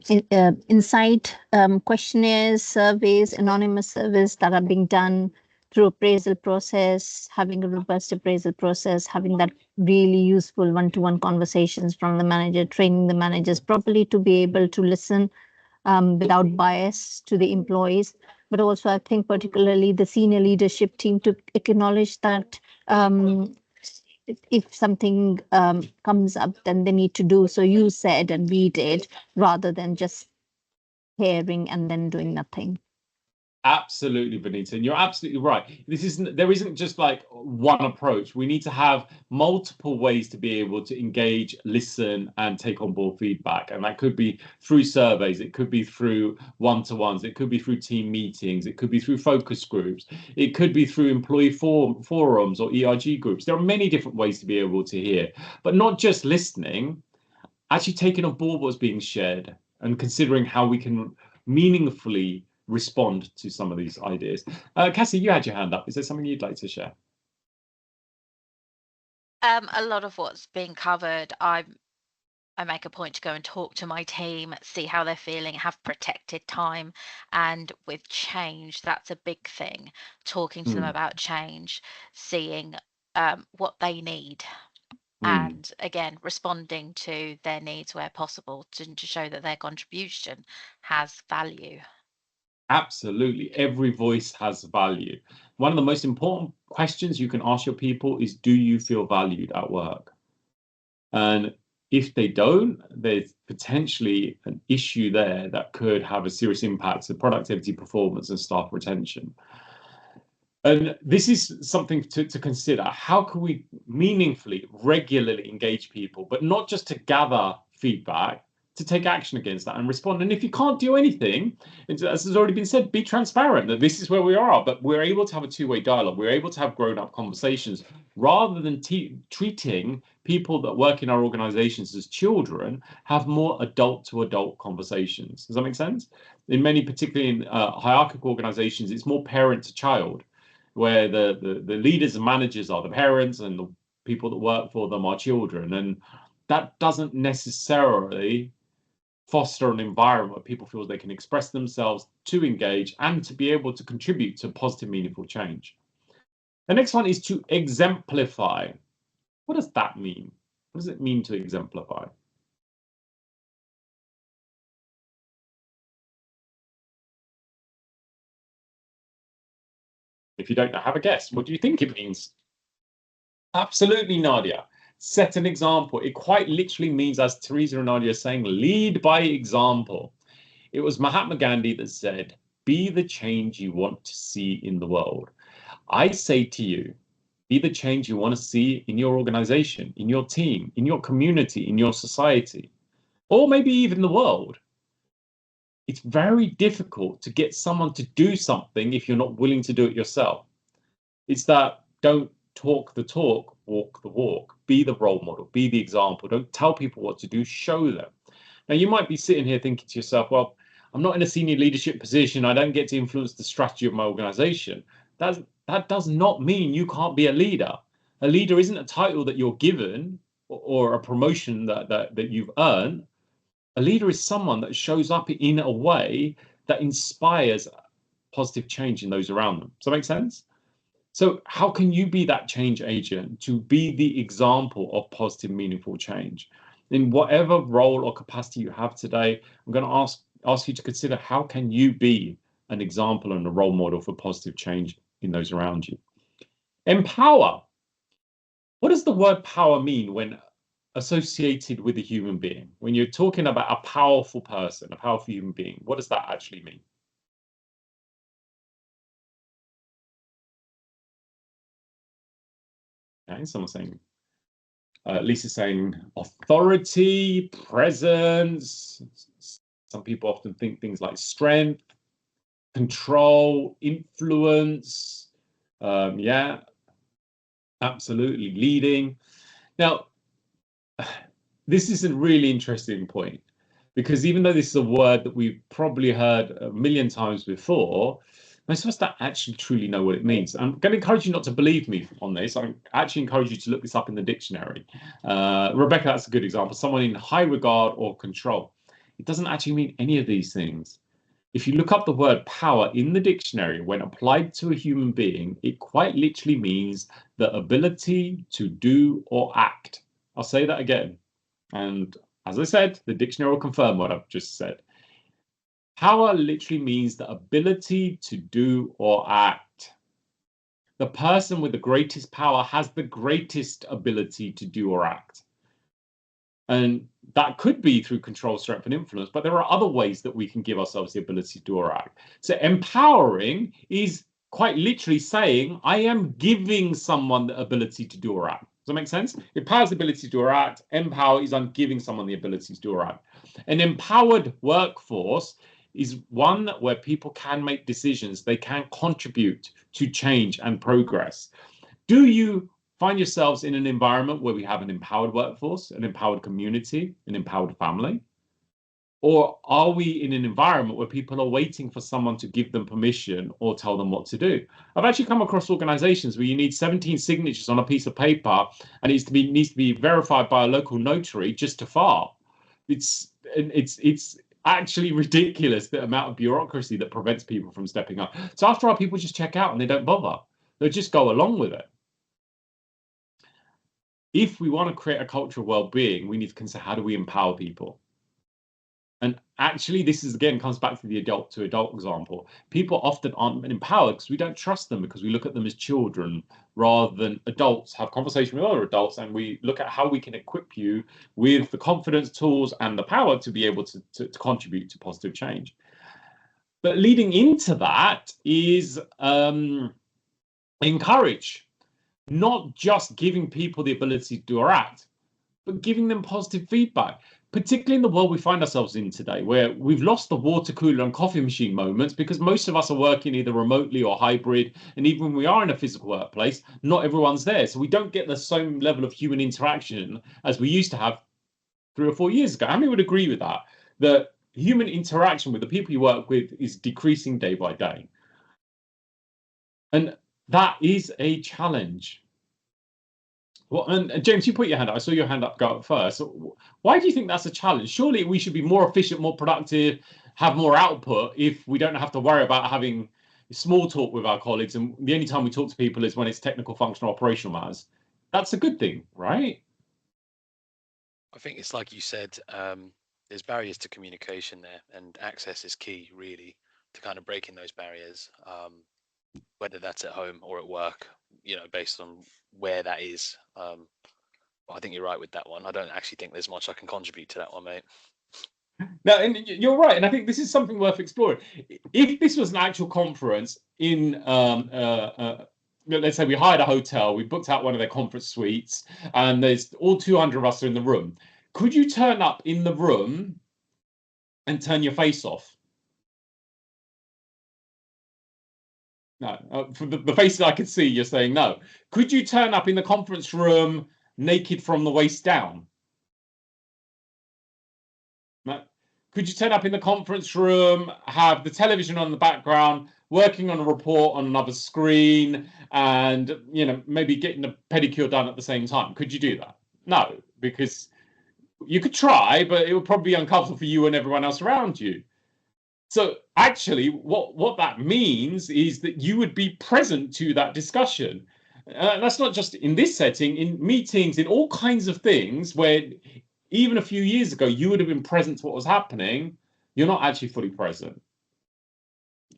insight questionnaires, surveys, anonymous surveys that are being done through appraisal process, having a robust appraisal process, having that really useful one-to-one conversations from the manager, training the managers properly to be able to listen without bias to the employees. But also, I think particularly the senior leadership team to acknowledge that if something comes up, then they need to do. So you said and we did, rather than just hearing and then doing nothing.
Absolutely, Benita, and you're absolutely right. There isn't just like one approach. We need to have multiple ways to be able to engage, listen, and take on board feedback. And that could be through surveys, it could be through one-to-ones, it could be through team meetings, it could be through focus groups, it could be through employee forums or ERG groups. There are many different ways to be able to hear, but not just listening, actually taking on board what's being shared and considering how we can meaningfully respond to some of these ideas. Cassie, you had your hand up. Is there something you'd like to share?
A lot of what's being covered, I make a point to go and talk to my team, see how they're feeling, have protected time. And with change, that's a big thing. Talking to them about change, seeing what they need. And again, responding to their needs where possible to show that their contribution has value.
Absolutely. Every voice has value. One of the most important questions you can ask your people is, do you feel valued at work? And if they don't, there's potentially an issue there that could have a serious impact on productivity, performance, and staff retention. And this is something to consider. How can we meaningfully, regularly engage people, but not just to gather feedback, to take action against that and respond? And if you can't do anything, as has already been said, be transparent that this is where we are, but we're able to have a two-way dialogue. We're able to have grown-up conversations rather than treating people that work in our organizations as children. Have more adult-to-adult conversations. Does that make sense? In many, particularly in hierarchical organizations, it's more parent to child, where the leaders and managers are the parents and the people that work for them are children. And that doesn't necessarily foster an environment where people feel they can express themselves, to engage, and to be able to contribute to positive, meaningful change. The next one is to exemplify. What does that mean? What does it mean to exemplify? If you don't know, have a guess. What do you think it means? Absolutely, Nadia. Set an example. It quite literally means, as Teresa and Nadia are saying, lead by example. It was Mahatma Gandhi that said, be the change you want to see in the world. I say to you, be the change you want to see in your organization, in your team, in your community, in your society, or maybe even the world. It's very difficult to get someone to do something if you're not willing to do it yourself. It's that don't talk the talk, walk the walk. Be the role model, be the example. Don't tell people what to do, show them. Now, you might be sitting here thinking to yourself, well, I'm not in a senior leadership position. I don't get to influence the strategy of my organization. That does not mean you can't be a leader. A leader isn't a title that you're given or a promotion that you've earned. A leader is someone that shows up in a way that inspires positive change in those around them. Does that make sense? So how can you be that change agent to be the example of positive, meaningful change? In whatever role or capacity you have today, I'm going to ask you to consider, how can you be an example and a role model for positive change in those around you? Empower. What does the word power mean when associated with a human being? When you're talking about a powerful person, a powerful human being, what does that actually mean? Okay, someone's saying, Lisa's saying authority, presence. Some people often think things like strength, control, influence. Yeah, absolutely, leading. Now, this is a really interesting point, because even though this is a word that we've probably heard a million times before, most of us don't actually truly know what it means. I'm going to encourage you not to believe me on this. I actually encourage you to look this up in the dictionary. Rebecca, that's a good example. Someone in high regard or control. It doesn't actually mean any of these things. If you look up the word power in the dictionary, when applied to a human being, it quite literally means the ability to do or act. I'll say that again. And as I said, the dictionary will confirm what I've just said. Power literally means the ability to do or act. The person with the greatest power has the greatest ability to do or act. And that could be through control, strength, and influence, but there are other ways that we can give ourselves the ability to do or act. So empowering is quite literally saying, I am giving someone the ability to do or act. Does that make sense? If power is the ability to do or act, empower is I'm giving someone the ability to do or act. An empowered workforce is one where people can make decisions, they can contribute to change and progress. Do you find yourselves in an environment where we have an empowered workforce, an empowered community, an empowered family? Or are we in an environment where people are waiting for someone to give them permission or tell them what to do? I've actually come across organizations where you need 17 signatures on a piece of paper and it needs to be verified by a local notary just to file. It's actually ridiculous, the amount of bureaucracy that prevents people from stepping up. So after all, people just check out and they don't bother. They'll just go along with it. If we want to create a culture of well-being, we need to consider, how do we empower people? And actually, this is, again, comes back to the adult to adult example. People often aren't empowered because we don't trust them, because we look at them as children rather than adults, have conversation with other adults, and we look at how we can equip you with the confidence, tools, and the power to be able to contribute to positive change. But leading into that is encourage, not just giving people the ability to do or act, but giving them positive feedback, particularly in the world we find ourselves in today, where we've lost the water cooler and coffee machine moments because most of us are working either remotely or hybrid. And even when we are in a physical workplace, not everyone's there. So we don't get the same level of human interaction as we used to have 3 or 4 years ago. How many would agree with that? The human interaction with the people you work with is decreasing day by day. And that is a challenge. Well, and James, you put your hand up. I saw your hand up go up first. So why do you think that's a challenge? Surely we should be more efficient, more productive, have more output if we don't have to worry about having small talk with our colleagues. And the only time we talk to people is when it's technical, functional, operational matters. That's a good thing, right?
I think it's like you said, there's barriers to communication there, and access is key, really, to kind of breaking those barriers, whether that's at home or at work, based on where that is. I think you're right with that one. I don't actually think there's much I can contribute to that one, mate.
No, and you're right. And I think this is something worth exploring. If this was an actual conference in, let's say we hired a hotel, we booked out one of their conference suites, and there's all 200 of us are in the room. Could you turn up in the room and turn your face off? No, for the faces I could see, you're saying no. Could you turn up in the conference room naked from the waist down? No. Could you turn up in the conference room, have the television on the background, working on a report on another screen, and maybe getting a pedicure done at the same time? Could you do that? No, because you could try, but it would probably be uncomfortable for you and everyone else around you. So actually, what that means is that you would be present to that discussion. That's not just in this setting, in meetings, in all kinds of things where even a few years ago you would have been present to what was happening. You're not actually fully present.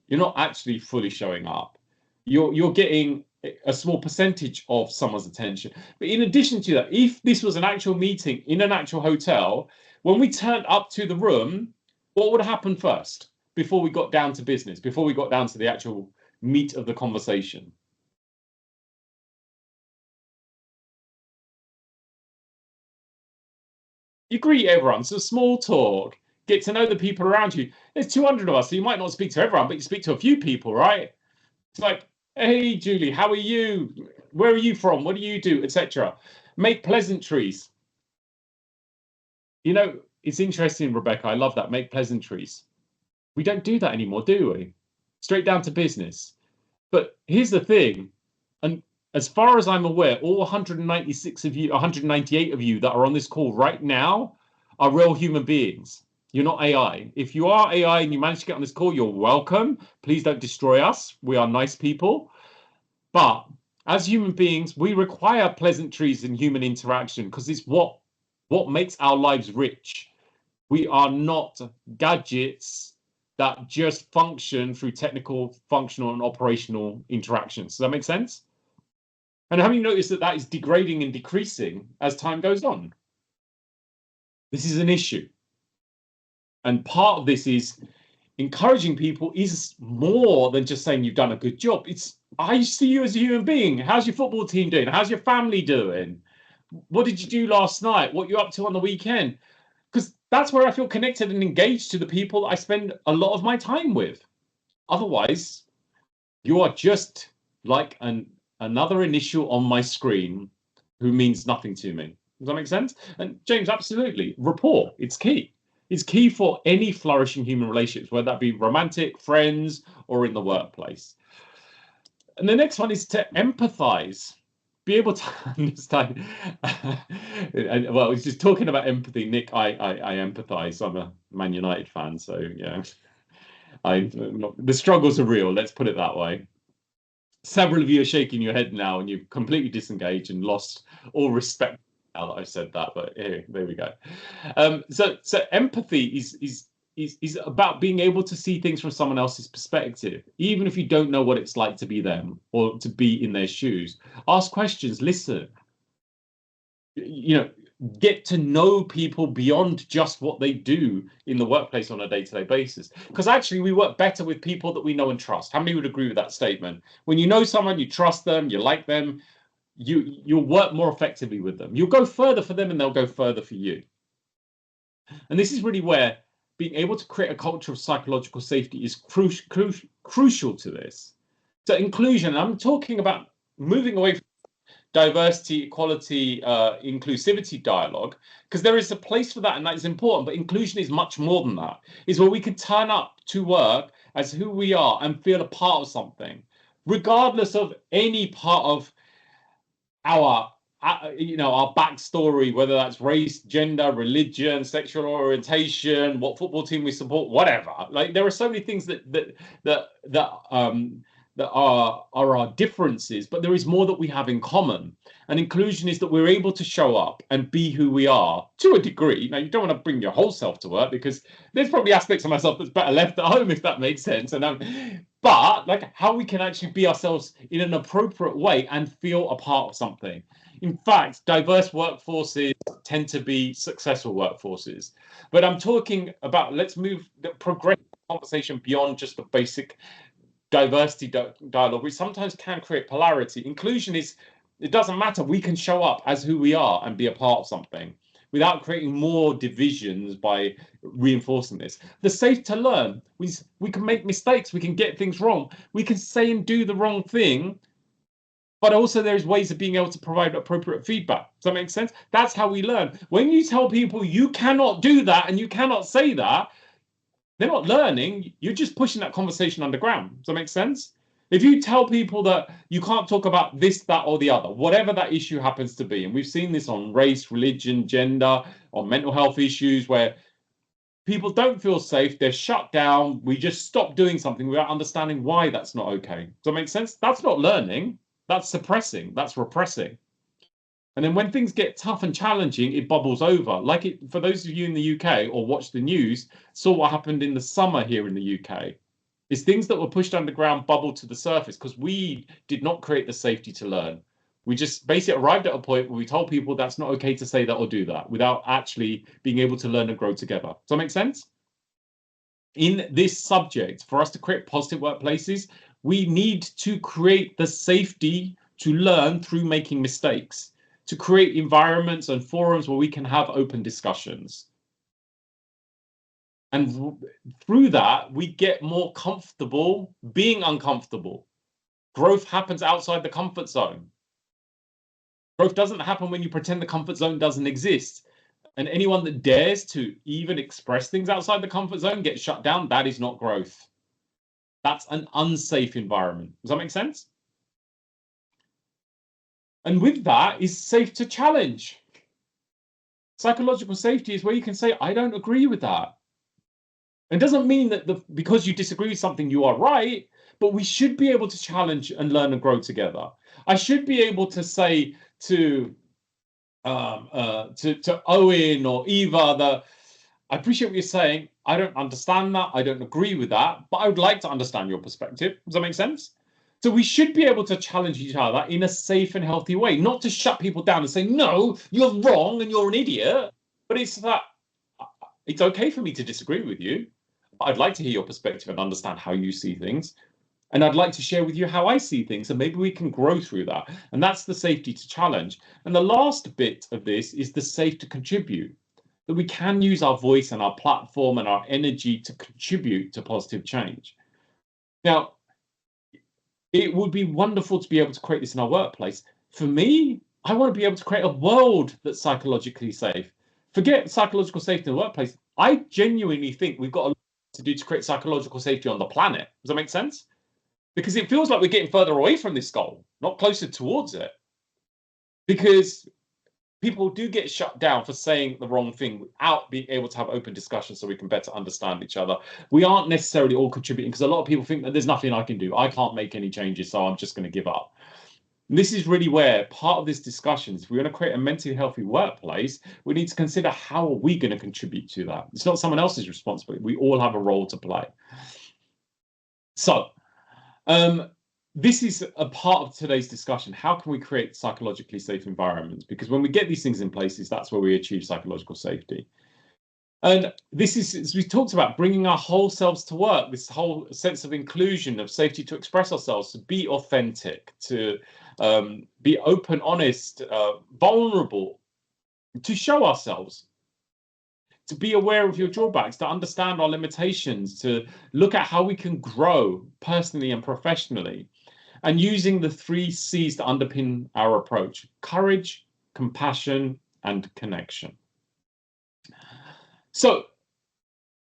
You're not actually fully showing up. You're getting a small percentage of someone's attention. But in addition to that, if this was an actual meeting in an actual hotel, when we turned up to the room, what would happen first before we got down to business, before we got down to the actual meat of the conversation? You greet everyone, so small talk, get to know the people around you. There's 200 of us, so you might not speak to everyone, but you speak to a few people, right? It's like, hey, Julie, how are you? Where are you from? What do you do? Etc. Make pleasantries. You know, it's interesting, Rebecca. I love that. Make pleasantries. We don't do that anymore, do we? Straight down to business. But here's the thing. And as far as I'm aware, all 196 of you, 198 of you that are on this call right now are real human beings. You're not AI. If you are AI and you manage to get on this call, you're welcome. Please don't destroy us. We are nice people. But as human beings, we require pleasantries and human interaction because it's what makes our lives rich. We are not gadgets that just function through technical, functional, and operational interactions. Does that make sense? And have you noticed that that is degrading and decreasing as time goes on? This is an issue. And part of this is encouraging people is more than just saying you've done a good job. It's, I see you as a human being. How's your football team doing? How's your family doing? What did you do last night? What you up to on the weekend? Because that's where I feel connected and engaged to the people I spend a lot of my time with. Otherwise, you are just like another initial on my screen who means nothing to me. Does that make sense? And James, absolutely. Rapport, it's key. It's key for any flourishing human relationships, whether that be romantic, friends, or in the workplace. And the next one is to empathize. Be able to understand. Well, I was just talking about empathy, Nick. I empathize. I'm a Man United fan, so yeah. The struggles are real. Let's put it that way. Several of you are shaking your head now, and you've completely disengaged and lost all respect now that I've said that. But here, there we go. So empathy is about being able to see things from someone else's perspective, even if you don't know what it's like to be them or to be in their shoes. Ask questions, listen. You know, get to know people beyond just what they do in the workplace on a day-to-day basis. Because actually, we work better with people that we know and trust. How many would agree with that statement? When you know someone, you trust them, you like them, you'll work more effectively with them. You'll go further for them, and they'll go further for you. And this is really where being able to create a culture of psychological safety is crucial to this. So inclusion, I'm talking about moving away from diversity, equality, inclusivity dialogue, because there is a place for that and that is important, but inclusion is much more than that. It's where we can turn up to work as who we are and feel a part of something, regardless of any part of our our backstory, whether that's race, gender, religion, sexual orientation, what football team we support, whatever. Like there are so many things that are our differences, but there is more that we have in common. And inclusion is that we're able to show up and be who we are to a degree. Now, you don't want to bring your whole self to work because there's probably aspects of myself that's better left at home, if that makes sense. And but like how we can actually be ourselves in an appropriate way and feel a part of something. In fact, diverse workforces tend to be successful workforces. But I'm talking about, let's progress the conversation beyond just the basic diversity dialogue, which sometimes can create polarity. Inclusion is, it doesn't matter. We can show up as who we are and be a part of something without creating more divisions by reinforcing this. The safe to learn. We can make mistakes. We can get things wrong. We can say and do the wrong thing. But also there's ways of being able to provide appropriate feedback. Does that make sense? That's how we learn. When you tell people you cannot do that and you cannot say that, they're not learning. You're just pushing that conversation underground. Does that make sense? If you tell people that you can't talk about this, that, or the other, whatever that issue happens to be, and we've seen this on race, religion, gender, on mental health issues where people don't feel safe, they're shut down, we just stop doing something without understanding why that's not okay. Does that make sense? That's not learning. That's suppressing. That's repressing. And then when things get tough and challenging, it bubbles over. Like it, for those of you in the UK or watch the news, saw what happened in the summer here in the UK. It's things that were pushed underground bubble to the surface because we did not create the safety to learn. We just basically arrived at a point where we told people that's not okay to say that or do that without actually being able to learn and grow together. Does that make sense? In this subject, for us to create positive workplaces, we need to create the safety to learn through making mistakes, to create environments and forums where we can have open discussions. And through that, we get more comfortable being uncomfortable. Growth happens outside the comfort zone. Growth doesn't happen when you pretend the comfort zone doesn't exist. And anyone that dares to even express things outside the comfort zone gets shut down. That is not growth. That's an unsafe environment. Does that make sense? And with that is safe to challenge. Psychological safety is where you can say, I don't agree with that. It doesn't mean that because you disagree with something, you are right, but we should be able to challenge and learn and grow together. I should be able to say to Owen or Eva that I appreciate what you're saying. I don't understand that. I don't agree with that, but I would like to understand your perspective. Does that make sense? So we should be able to challenge each other in a safe and healthy way, not to shut people down and say, no, you're wrong and you're an idiot. But it's that it's okay for me to disagree with you. I'd like to hear your perspective and understand how you see things. And I'd like to share with you how I see things, and maybe we can grow through that. And that's the safety to challenge. And the last bit of this is the safe to contribute, that we can use our voice and our platform and our energy to contribute to positive change. Now, it would be wonderful to be able to create this in our workplace. For me, I want to be able to create a world that's psychologically safe. Forget psychological safety in the workplace. I genuinely think we've got a lot to do to create psychological safety on the planet. Does that make sense? Because it feels like we're getting further away from this goal, not closer towards it. Because people do get shut down for saying the wrong thing without being able to have open discussions so we can better understand each other. We aren't necessarily all contributing because a lot of people think that there's nothing I can do. I can't make any changes, so I'm just going to give up. And this is really where part of this discussion is, if we're going to create a mentally healthy workplace, we need to consider how are we going to contribute to that. It's not someone else's responsibility. We all have a role to play. So, this is a part of today's discussion. How can we create psychologically safe environments? Because when we get these things in places, that's where we achieve psychological safety. And this is, as we talked about, bringing our whole selves to work, this whole sense of inclusion, of safety to express ourselves, to be authentic, to be open, honest, vulnerable, to show ourselves, to be aware of your drawbacks, to understand our limitations, to look at how we can grow personally and professionally, and using the 3 C's to underpin our approach: courage, compassion, and connection. So,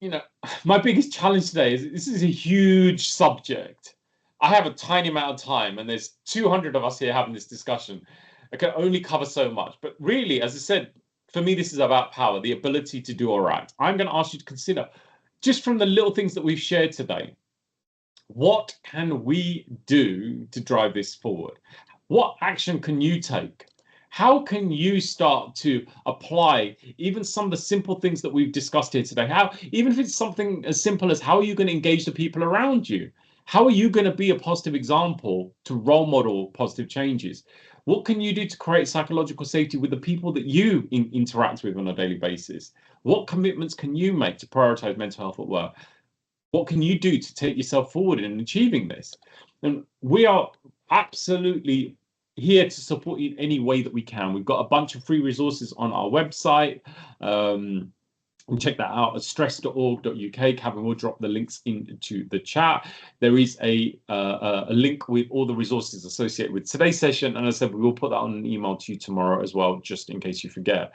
you know, my biggest challenge today is this is a huge subject. I have a tiny amount of time, and there's 200 of us here having this discussion. I can only cover so much. But really, as I said, for me, this is about power, the ability to do all right. I'm going to ask you to consider, just from the little things that we've shared today, what can we do to drive this forward? What action can you take? How can you start to apply even some of the simple things that we've discussed here today? How, even if it's something as simple as how are you going to engage the people around you? How are you going to be a positive example to role model positive changes? What can you do to create psychological safety with the people that you interact with on a daily basis? What commitments can you make to prioritize mental health at work? What can you do to take yourself forward in achieving this? And we are absolutely here to support you in any way that we can. We've got a bunch of free resources on our website. And check that out at stress.org.uk. Kevin will drop the links into the chat. There is a link with all the resources associated with today's session. And as I said, we will put that on an email to you tomorrow as well, just in case you forget.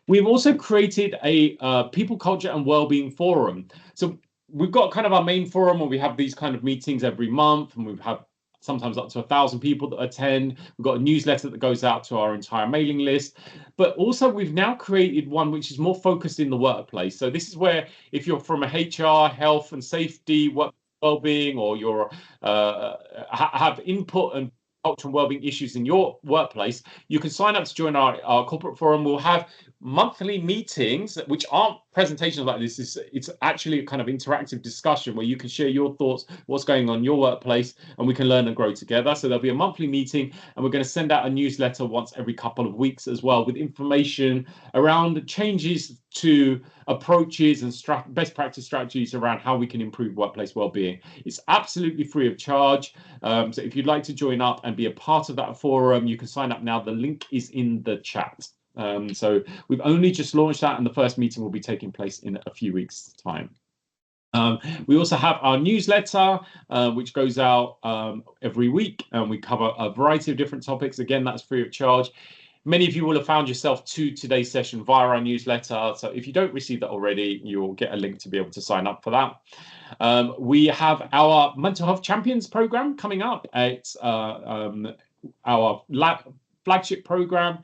We've also created a people, culture and wellbeing forum. So we've got kind of our main forum where we have these kind of meetings every month, and we have sometimes up to 1,000 people that attend. We've got a newsletter that goes out to our entire mailing list. But also we've now created one which is more focused in the workplace. So this is where if you're from a HR, health and safety, well-being, or you're have input and culture and wellbeing issues in your workplace, you can sign up to join our corporate forum. We'll have monthly meetings which aren't presentations like this it's actually a kind of interactive discussion where you can share your thoughts, what's going on in your workplace, and we can learn and grow together. So there'll be a monthly meeting, and we're going to send out a newsletter once every couple of weeks as well, with information around changes to approaches and best practice strategies around how we can improve workplace well-being. It's absolutely free of charge. So if you'd like to join up and be a part of that forum, you can sign up now. The link is in the chat. So we've only just launched that, and the first meeting will be taking place in a few weeks' time. We also have our newsletter, which goes out every week, and we cover a variety of different topics. Again, that's free of charge. Many of you will have found yourself to today's session via our newsletter. So if you don't receive that already, you'll get a link to be able to sign up for that. We have our Mental Health Champions program coming up. It's our flagship program.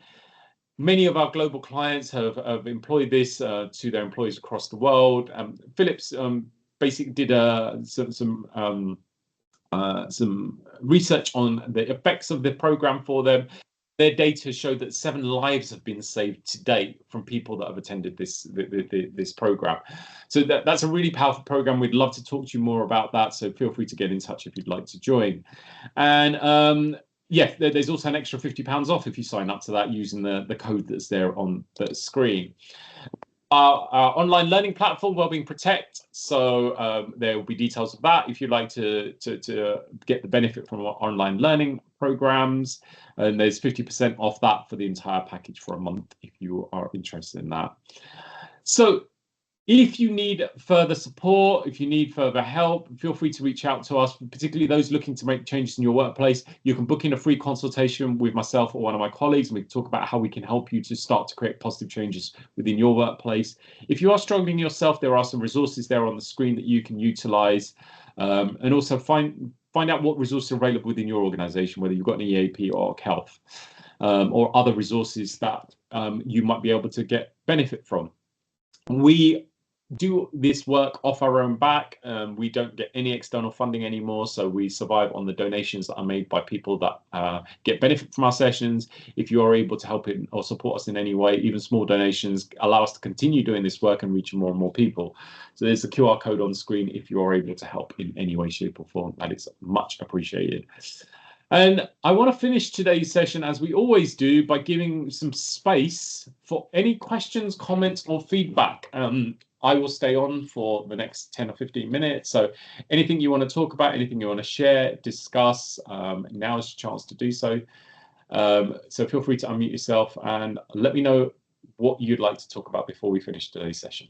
Many of our global clients have employed this to their employees across the world. Philips basically did some research on the effects of the program for them. Their data showed that 7 lives have been saved to date from people that have attended this program. So that's a really powerful program. We'd love to talk to you more about that. So feel free to get in touch if you'd like to join. And yeah, there's also an extra £50 off if you sign up to that using the code that's there on the screen. Our online learning platform, Wellbeing Protect. So there will be details of that if you'd like to get the benefit from our online learning programs. And there's 50% off that for the entire package for a month if you are interested in that. So if you need further support, if you need further help, feel free to reach out to us, particularly those looking to make changes in your workplace. You can book in a free consultation with myself or one of my colleagues, and we can talk about how we can help you to start to create positive changes within your workplace. If you are struggling yourself, there are some resources there on the screen that you can utilize, and also find out what resources are available within your organization, whether you've got an EAP or health, or other resources that you might be able to get benefit from. We do this work off our own back. We don't get any external funding anymore, so we survive on the donations that are made by people that get benefit from our sessions. If you are able to help it or support us in any way, even small donations allow us to continue doing this work and reaching more and more people. So there's a QR code on the screen if you are able to help in any way, shape or form. That is much appreciated. And I want to finish today's session, as we always do, by giving some space for any questions, comments or feedback. I will stay on for the next 10 or 15 minutes. So anything you want to talk about, anything you want to share, discuss, now is your chance to do so. So feel free to unmute yourself and let me know what you'd like to talk about before we finish today's session.